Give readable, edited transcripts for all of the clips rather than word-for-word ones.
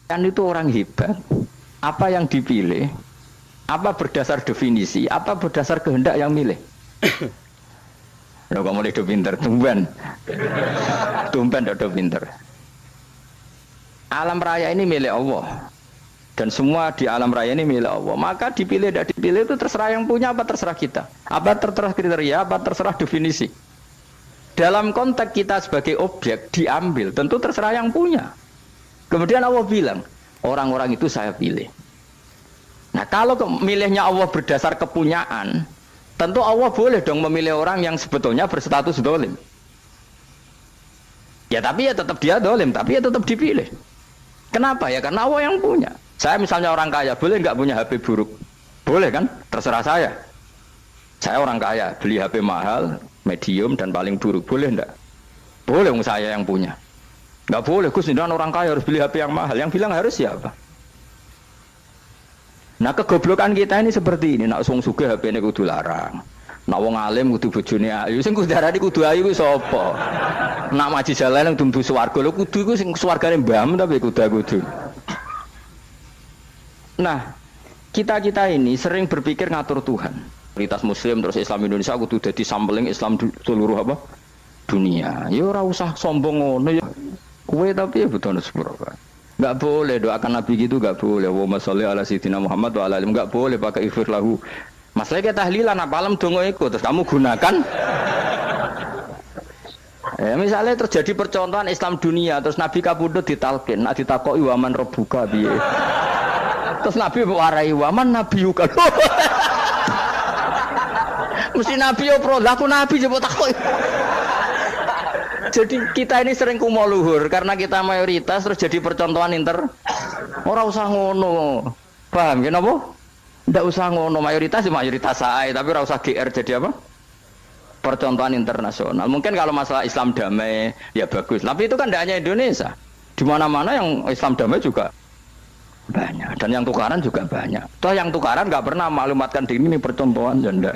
Kan itu orang hebat. Apa yang dipilih? Apa berdasar definisi? Apa berdasar kehendak yang milih? Ya kok mulai do pinter, tumben. Tumben do pinter. Alam raya ini milik Allah. Dan semua di alam raya ini milik Allah. Maka dipilih tidak dipilih itu terserah yang punya apa terserah kita. Apa terserah kriteria, apa terserah definisi. Dalam konteks kita sebagai objek diambil, tentu terserah yang punya. Kemudian Allah bilang, orang-orang itu saya pilih. Nah kalau milihnya Allah berdasar kepunyaan, tentu Allah boleh dong memilih orang yang sebetulnya berstatus dolim. Ya tapi ya tetap dia dolim, tapi ya tetap dipilih. Kenapa ya? Karena Allah yang punya. Saya misalnya orang kaya, boleh nggak punya HP buruk? Boleh kan? Terserah saya. Saya orang kaya, beli HP mahal, medium dan paling buruk. Boleh nggak? Boleh saya yang punya. Nggak boleh, Gus, dan orang kaya harus beli HP yang mahal. Yang bilang harus siapa? Nah kegoblokan kita ini seperti ini. Nak wong sugih HP ini kudu larang. Nak wong alim kudu bojone ayu. Sing kudu darani kudu ayu kuwi sapa? Nak maji jalan yang dumdu swarga lho kudu iku sing swargane mbam tapi kudu. Nah, kita ini sering berpikir ngatur Tuhan. Komunitas Muslim terus Islam Indonesia kudu dadi sampling Islam seluruh apa? Dunia. Ya ora usah sombong ngono ya. Kowe tapi ya butuh sepuro. Enggak boleh doakan Nabi gitu, enggak boleh. Allahumma sholli ala sayyidina Muhammad wa ala alihi. Enggak boleh pakai ighfir lahu. Masalah kita tahlilan apa alam donga iku terus kamu gunakan. Misalnya terjadi percontohan Islam dunia terus Nabi kapundhut ditalkin, nek ditakoki waman rabbuka piye. Terus Nabi warai waman nabiyuka. Mesti Nabi yo pro, lah aku Nabi coba takut. Jadi kita ini sering kumo luhur karena kita mayoritas terus jadi percontohan ora usah ngono. Paham ya napa? Ndak usah ngono mayoritas ya mayoritas sae, tapi ora usah GR jadi apa? Percontohan internasional. Mungkin kalau masalah Islam damai ya bagus, tapi itu kan tidak hanya Indonesia. Di mana-mana yang Islam damai juga banyak dan yang tukaran juga banyak. Toh yang tukaran nggak pernah maklumatkan diri ini percontohan janda.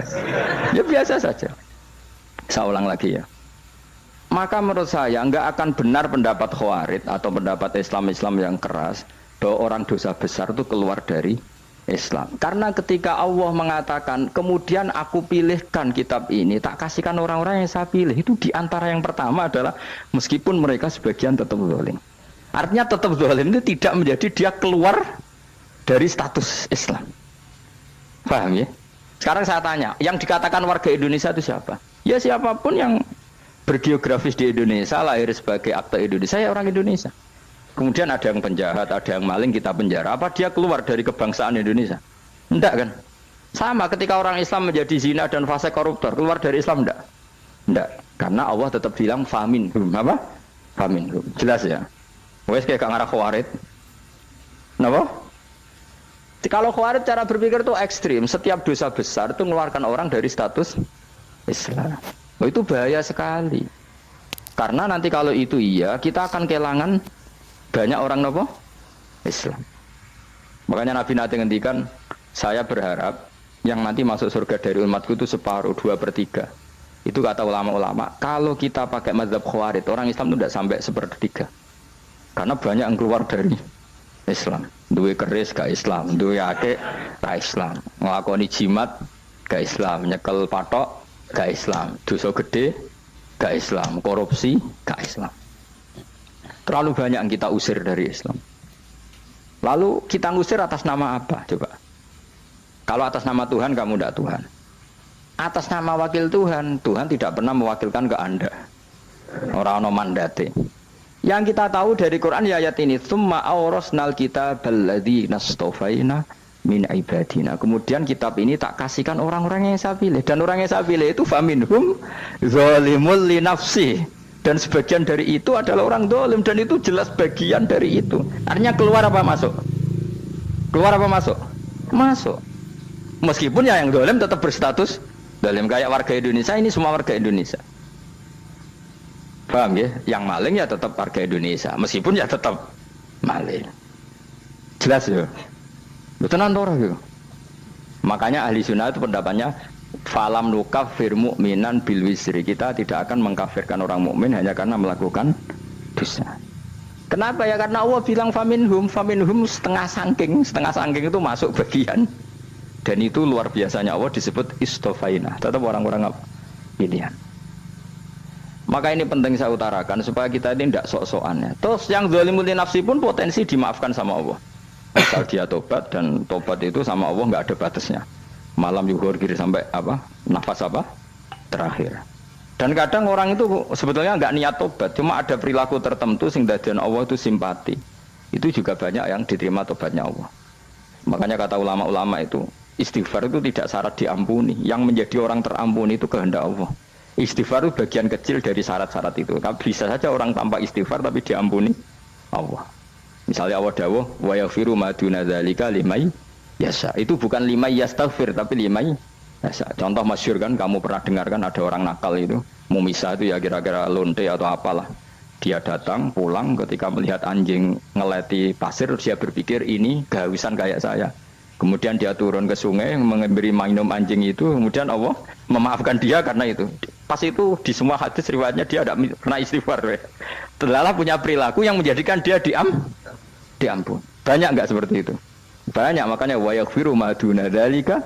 Ya biasa saja. Saya ulang lagi ya. Maka menurut saya nggak akan benar pendapat Khawarij atau pendapat Islam yang keras bahwa orang dosa besar itu keluar dari Islam. Karena ketika Allah mengatakan kemudian aku pilihkan kitab ini tak kasihkan orang-orang yang saya pilih, itu diantara yang pertama adalah meskipun mereka sebagian tetap zalim. Artinya tetap zalim itu tidak menjadi dia keluar dari status Islam. Paham ya? Sekarang saya tanya, yang dikatakan warga Indonesia itu siapa? Ya siapapun yang bergeografis di Indonesia, lahir sebagai akta Indonesia, ya orang Indonesia. Kemudian ada yang penjahat, ada yang maling, kita penjara. Apa dia keluar dari kebangsaan Indonesia? Enggak kan? Sama ketika orang Islam menjadi zina dan fasik koruptor, keluar dari Islam enggak? Enggak. Karena Allah tetap bilang famin. Apa? Famin. Jelas ya? Wes kayak ngarah Khawarij. Kenapa? Kalau Khawarij cara berpikir itu ekstrim. Setiap dosa besar itu mengeluarkan orang dari status Islam. Oh, itu bahaya sekali. Karena nanti kalau itu iya, kita akan kehilangan banyak orang nopo Islam. Makanya Nabi nanti ngendikan, saya berharap yang nanti masuk surga dari umatku itu separuh, 2/3. Itu kata ulama-ulama. Kalau kita pakai mazhab Khawarij, orang Islam itu tidak sampai 1/3. Karena banyak yang keluar dari Islam. Duwe keris gak Islam, duwe akeh gak Islam, nglakoni jimat gak Islam, nyekel patok gak Islam, dosa gede gak Islam, korupsi gak Islam. Terlalu banyak yang kita usir dari Islam. Lalu kita ngusir atas nama apa? Coba. Kalau atas nama Tuhan kamu tidak Tuhan. Atas nama wakil Tuhan, Tuhan tidak pernah mewakilkan ke Anda. Orang-orang mandate. Yang kita tahu dari Quran ya ayat ini, tsumma awrasnal kitabal ladzina astafaina min ibadina. Kemudian kitab ini tak kasihkan orang-orang yang saya pilih, dan orang yang saya pilih itu faminhum zalimul li nafsi, dan sebagian dari itu adalah orang zalim, dan itu jelas bagian dari itu. Artinya keluar apa masuk? Keluar apa masuk? Masuk. Meskipun ya yang zalim tetap berstatus zalim, kayak warga Indonesia ini semua warga Indonesia. Paham ya? Yang maling ya tetap warga Indonesia, meskipun ya tetap maling. Jelas ya? Betul nanti gitu. Makanya ahli sunnah itu pendapatnya falam nukafir mu'minan bil wisri. Kita tidak akan mengkafirkan orang mukmin hanya karena melakukan dosa. Kenapa ya? Karena Allah bilang faminhum setengah sangking itu masuk bagian. Dan itu luar biasanya Allah disebut istofaina. Tetap orang-orang apa? Pilihan. Maka ini penting saya utarakan supaya kita ini tidak sok-sokan ya. Terus yang zalimul nafsi pun potensi dimaafkan sama Allah. Asal dia tobat, dan tobat itu sama Allah nggak ada batasnya. Malam yuhur kiri sampai apa? Nafas apa? Terakhir. Dan kadang orang itu sebetulnya nggak niat tobat, cuma ada perilaku tertentu sehingga dadian Allah itu simpati. Itu juga banyak yang diterima tobatnya Allah. Makanya kata ulama-ulama itu, istighfar itu tidak syarat diampuni. Yang menjadi orang terampuni itu kehendak Allah. Istighfar itu bagian kecil dari syarat-syarat itu. Bisa saja orang tanpa istighfar tapi diampuni Allah. Misalnya Allah dawuh, wa yaghfiru ma duna dzalika liman yasha. Itu bukan liman yastaghfir tapi liman yasha. Contoh masyhur kan, kamu pernah dengar kan ada orang nakal itu, mumisa itu ya kira-kira lonte atau apalah. Dia datang pulang ketika melihat anjing ngeleti pasir, dia berpikir ini kehausan kayak saya. Kemudian dia turun ke sungai memberi minum anjing itu, kemudian Allah memaafkan dia karena itu. Pas itu di semua hadis riwayatnya dia tidak pernah istighfar. Terlalu punya perilaku yang menjadikan dia diampun. Banyak enggak seperti itu? Banyak, makanya wa yaghfiru ma duna dzalika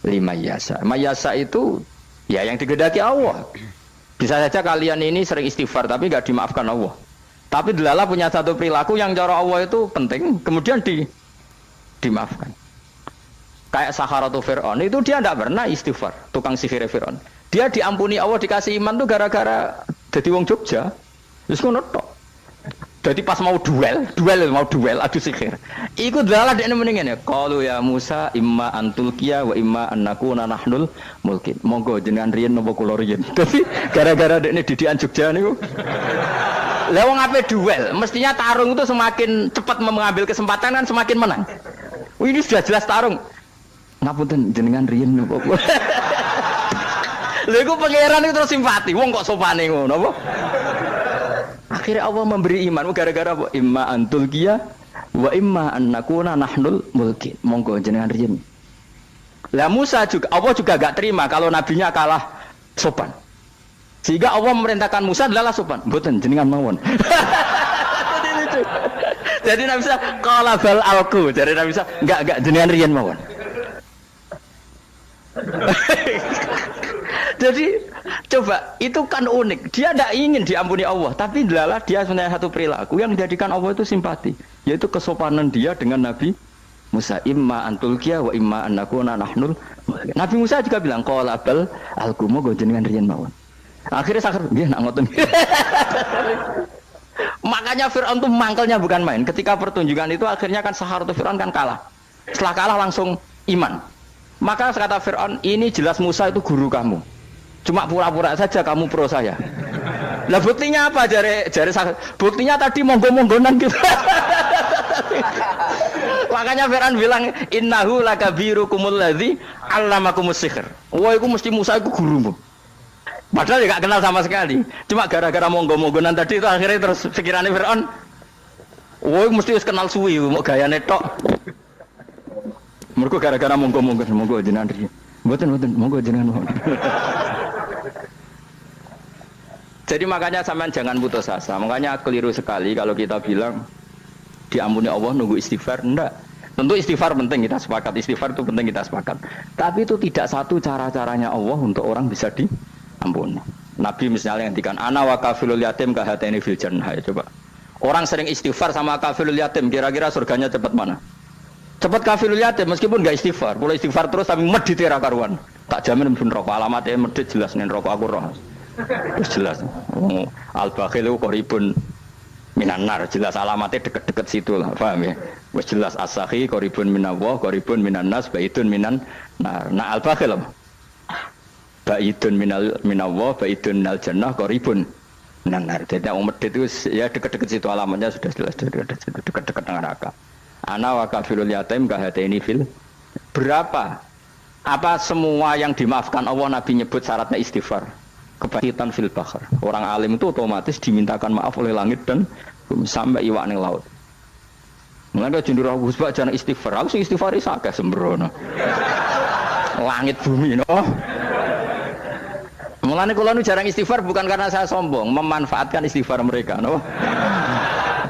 liman yasha. Mayasa itu ya yang digedaki Allah. Bisa saja kalian ini sering istighfar tapi enggak dimaafkan Allah. Tapi delala punya satu perilaku yang cara Allah itu penting, kemudian dimaafkan. Kayak Saharatu Fir'aun itu dia tidak pernah istighfar, tukang sihir Fir'aun. Dia diampuni Allah, dikasih iman tuh gara-gara jadi wong Jogja. Terus ngono tok. Jadi pas mau duel adu sihir. Iku dalah dekne mendingan ya. Qalu ya Musa imma antulqiya wa imma annakuna nahnul mulkin. Monggo jenengan riyen napa kula riyen. Dadi gara-gara dekne didikan Jogja niku. Lah wong ape duel, mestinya tarung itu semakin cepat mengambil kesempatan kan semakin menang. Ini sudah jelas tarung. Ngapunten jenengan riyen napa kula. Lha iku pangeran itu terus simpati. Wong kok sopane ngono apa? Akhirnya Allah memberi iman gara-gara apa? Imma antulqiya wa imma annakuna nahnul mulkin. Monggo jenengan riyen. Lah Musa juga, Allah juga gak terima kalau nabinya kalah sopan. Sehingga Allah memerintahkan Musa adalah sopan. Mboten jenengan mawon. Jadi Nabi Musa qala bal alqu. Jadi Nabi Musa enggak jenengan riyen mawon. Jadi coba itu kan unik. Dia tidak ingin diampuni Allah, tapi adalah dia punya satu perilaku yang menjadikan Allah itu simpati, yaitu kesopanan dia dengan Nabi Musa. Imma antulqiya wa imma annakuna nahnul. Nabi Musa juga bilang qala bal alqumu go jenengan riyen mawon. Akhirnya sakar nggih nak ngoten. Makanya Firaun itu mangkelnya bukan main. Ketika pertunjukan itu akhirnya kan Saharatu Firaun kan kalah. Setelah kalah langsung iman. Maka kata Firaun, ini jelas Musa itu guru kamu. Cuma pura-pura saja kamu pro saya. Lah buktinya apa jare buktinya tadi monggo-monggonan gitu. Makanya Firaun bilang innahu lakabirukumul ladzi 'allamakumus sihr. Wah iku mesti Musa iku gurumu. Padahal enggak kenal sama sekali. Cuma gara-gara monggo-monggonan tadi itu akhirnya terus pikirannya Firaun. Wah mesti wis kenal suwi mau gayane tok. Mergo gara-gara monggo-monggon monggo jenengan iki. Mboten monggo jenengan mawon. Jadi makanya sampean jangan putus asa. Makanya keliru sekali kalau kita bilang diampuni Allah nunggu istighfar. Enggak. Tentu istighfar penting, kita sepakat. Istighfar itu penting, kita sepakat. Tapi itu tidak satu cara-caranya Allah untuk orang bisa diampuni. Nabi misalnya ngendikan ana wa kafilul yatim kahateni fil jannah. Ya, coba. Orang sering istighfar sama kafilul yatim, kira-kira surganya cepat mana? Cepat kafilul yatim meskipun enggak istighfar. Boleh istighfar terus tapi medit ra karuan. Tak jamin mlebu neraka. Alamatnya medit jelas ning neraka aku roh. Terus jelas. Al-Bakhilu qoribun minan nar, jelas alamatnya deket-deket situ lah, paham ya? Wes jelas as-sakhi qoribun minallah, qoribun minan nas, baitun minan nar. Nah al-bakhil apa? Baitun minallah, baitun minal jannah, qoribun minan nar. Jadi yang medit itu ya deket-deket situ alamatnya sudah jelas deket-deket neraka. Ana wa kafilul yatim kahatini fil. Berapa? Apa semua yang dimaafkan Allah Nabi nyebut syaratnya istighfar? Kebahitan fil bakhar. Orang alim itu otomatis dimintakan maaf oleh langit dan bumi sampai iwak ning laut. Mulane jendur aku sebab jangan istighfar. Aku sing istighfar iki akeh sembrono. Langit bumi no. Mulane kula nu jarang istighfar bukan karena saya sombong, memanfaatkan istighfar mereka no.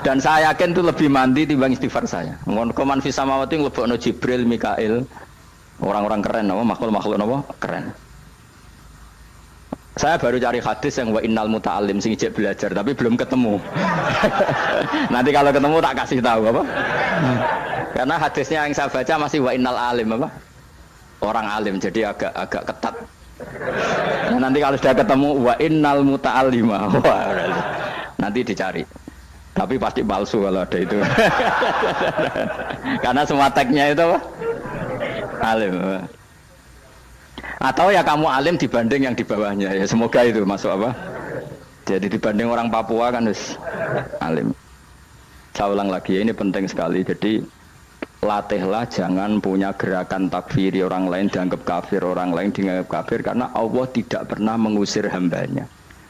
Dan saya yakin itu lebih mandi timbang istighfar saya. Koman fi samawati nglebokno Jibril, Mikail. Orang-orang keren apa makhluk-makhluk apa keren. Saya baru cari hadis yang wa innal muta'allim sing ijek belajar tapi belum ketemu. Nanti kalau ketemu tak kasih tahu apa? Karena hadisnya yang saya baca masih wa innal alim apa? Orang alim jadi agak ketat. Nah, nanti kalau sudah ketemu wa innal muta'allima. Wah, nanti dicari. Tapi pasti palsu kalau ada itu. Karena semua teksnya itu apa? Alim. Atau ya kamu alim dibanding yang di bawahnya ya semoga itu masuk apa? Jadi dibanding orang Papua kan harus alim. Saya ulang lagi ya, ini penting sekali. Jadi latihlah jangan punya gerakan takfiri orang lain dianggap kafir, orang lain dianggap kafir karena Allah tidak pernah mengusir hambanya.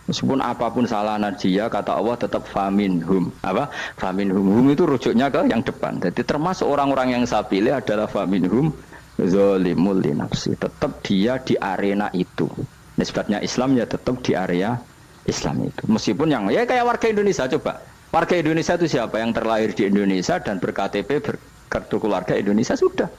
Meskipun apapun salah dia kata Allah tetap faminhum. Apa? Faminhum. Hum itu rujuknya ke yang depan. Jadi termasuk orang-orang yang saya pilih adalah faminhum zalimul li nafsi. Tetap dia di arena itu. Nisbatnya Islam ya tetap di area Islam itu. Meskipun yang ya kayak warga Indonesia coba. Warga Indonesia itu siapa yang terlahir di Indonesia dan ber-KTP berkartu keluarga Indonesia sudah.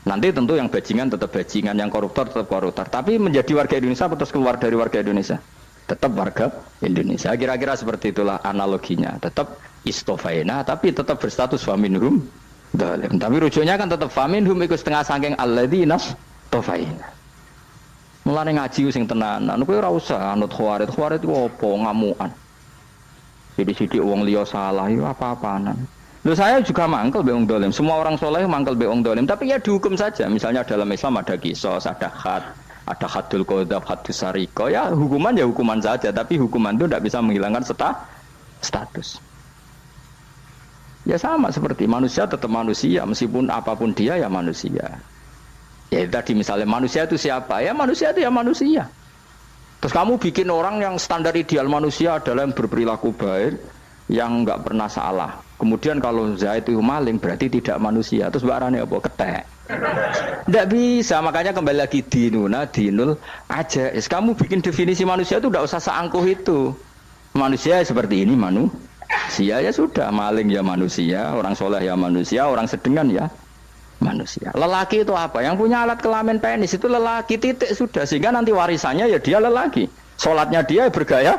Nanti tentu yang bajingan tetap bajingan, yang koruptor tetap koruptor. Tapi menjadi warga Indonesia terus keluar dari warga Indonesia. Tetap warga Indonesia. Kira-kira seperti itulah analoginya. Tetap istofaina tapi tetap berstatus faminhum dalim. Tapi rujuknya kan tetap faminhum ikut setengah sangking alladzinas tofaina. Mulane ngaji sing tenanan. Kowe ora usah anut khawarit. Khawarit itu apa ngamukan. Sithik-sithik wong liya salah itu apa-apaanan. Loh saya juga mangkel be wong dolim. Semua orang soleh mangkel be wong dolim. Tapi ya dihukum saja. Misalnya dalam Islam ada qisas, ada had, ada hadul qadzaf, hadus sariko. Ya hukuman saja. Tapi hukuman itu tidak bisa menghilangkan status. Ya sama seperti manusia tetap manusia. Meskipun apapun dia ya manusia. Ya tadi misalnya manusia itu siapa? Ya manusia itu ya manusia. Terus kamu bikin orang yang standar ideal manusia adalah yang berperilaku baik, yang enggak pernah salah. Kemudian kalau Zaid itu maling berarti tidak manusia. Terus barane apa? Ketek. Tidak bisa, makanya kembali lagi dinul aja. Kamu bikin definisi manusia itu tidak usah seangkuh itu. Manusia seperti ini manusia ya sudah, maling ya manusia, orang soleh ya manusia, orang sedengan ya manusia. Lelaki itu apa? Yang punya alat kelamin penis itu lelaki titik sudah. Sehingga nanti warisannya ya dia lelaki. Sholatnya dia bergaya.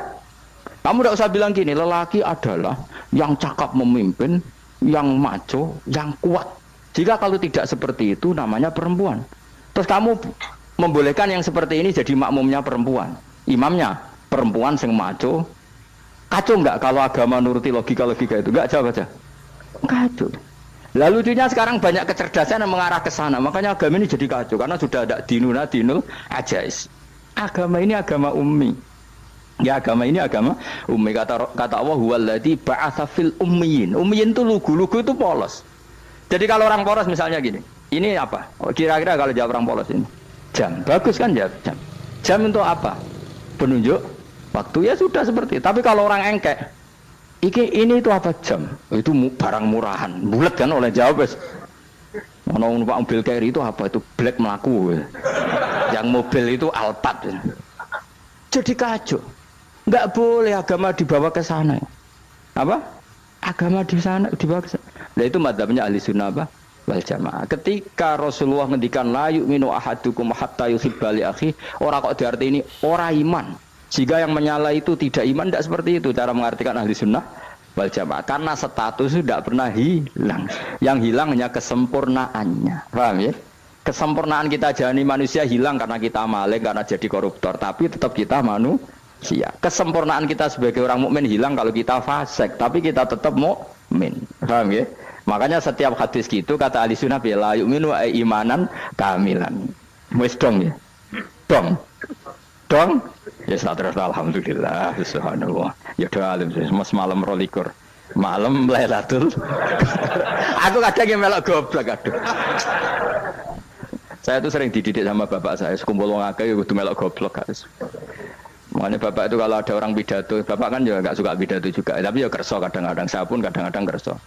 Kamu tidak usah bilang gini, lelaki adalah yang cakap memimpin, yang maco, yang kuat. Jika kalau tidak seperti itu namanya perempuan. Terus kamu membolehkan yang seperti ini jadi makmumnya perempuan. Imamnya perempuan sing maco. Kacau enggak kalau agama nuruti logika-logika itu? Enggak jawab aja. Kacau. Lalu lucunya sekarang banyak kecerdasan yang mengarah ke sana. Makanya agama ini jadi kacau karena sudah ada dinul ajais. Agama ini agama ummi. Ya agama ini agama ummi. Kata Allah huwallazi ba'atsa fil ummiyin. Ummiyin itu lugu itu polos. Jadi kalau orang polos misalnya gini, ini apa? Kira-kira kalau jawab orang polos ini, jam. Bagus kan jawab jam. Jam untuk apa? Penunjuk waktu ya sudah seperti. Tapi kalau orang engkek, ini itu apa jam? Itu barang murahan. Bulat kan oleh jawab. Ono numpak mobil carry itu apa? Itu black melaku. Yang mobil itu Alphard. Jadi kacau. Enggak boleh agama dibawa ke sana. Apa? Agama di sana dibawa ke sana. Nah itu madzhabnya ahli sunnah apa? Wal jamaah. Ketika Rasulullah ngendikan la yu'minu ahadukum hatta yuhibba li akhi, ora kok diarti ini ora iman. Jika yang menyala itu tidak iman, tidak seperti itu cara mengartikan ahli sunnah wal jamaah. Karena status itu tidak pernah hilang. Yang hilang hanya kesempurnaannya. Paham ya? Kesempurnaan kita jalani manusia hilang karena kita maling, karena jadi koruptor. Tapi tetap kita manusia. Kesempurnaan kita sebagai orang mukmin hilang kalau kita fasik. Tapi kita tetap mukmin. Paham ya? Makanya setiap hadis gitu kata ahli sunnah la yu'minu imanan kamilan. Wis dong ya. Dong. Ya terus alhamdulillah subhanallah. Ya doa alim semalam rolikur. Malam Lailatul. Aku kadang yang melok goblok aduh. Saya tuh sering dididik sama bapak saya, sekumpul wong akeh ya kudu melok goblok guys. Makanya bapak itu kalau ada orang pidato, bapak kan juga enggak suka pidato juga, tapi ya kerso kadang-kadang, saya pun kadang-kadang kerso.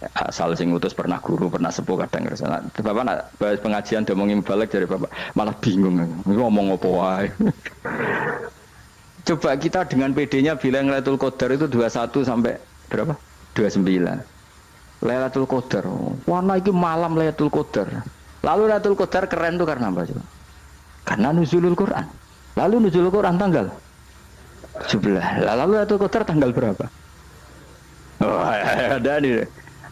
Asal sing ngutus pernah guru, pernah sepuh kadang kerso. Nah, bapak nak bahas pengajian ngomongin balik dari bapak, malah bingung. Ngomong apa wae. Coba kita dengan PD-nya bilang Lailatul Qadar itu 21 sampai berapa? 29. Lailatul Qadar. Warna iki malam Lailatul Qadar. Lalu Lailatul Qadar keren tuh karena apa coba? Karena nuzulul Quran. Lalu nuzulul Quran tanggal 17. Lalu Lailatul Qadar tanggal berapa? Oh, ada nih.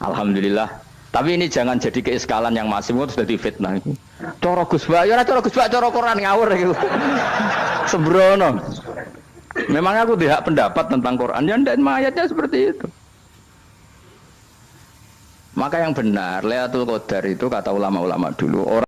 Alhamdulillah. Tapi ini jangan jadi keiskalan yang masih itu sudah difitnah. Coro Gus Bak, ya coro Gus Bak, coro Quran ngawur gitu. Sembrono. Memang aku tidak pendapat tentang Quran, ya dan ayatnya seperti itu. Maka yang benar, Lailatul Qadar itu kata ulama-ulama dulu orang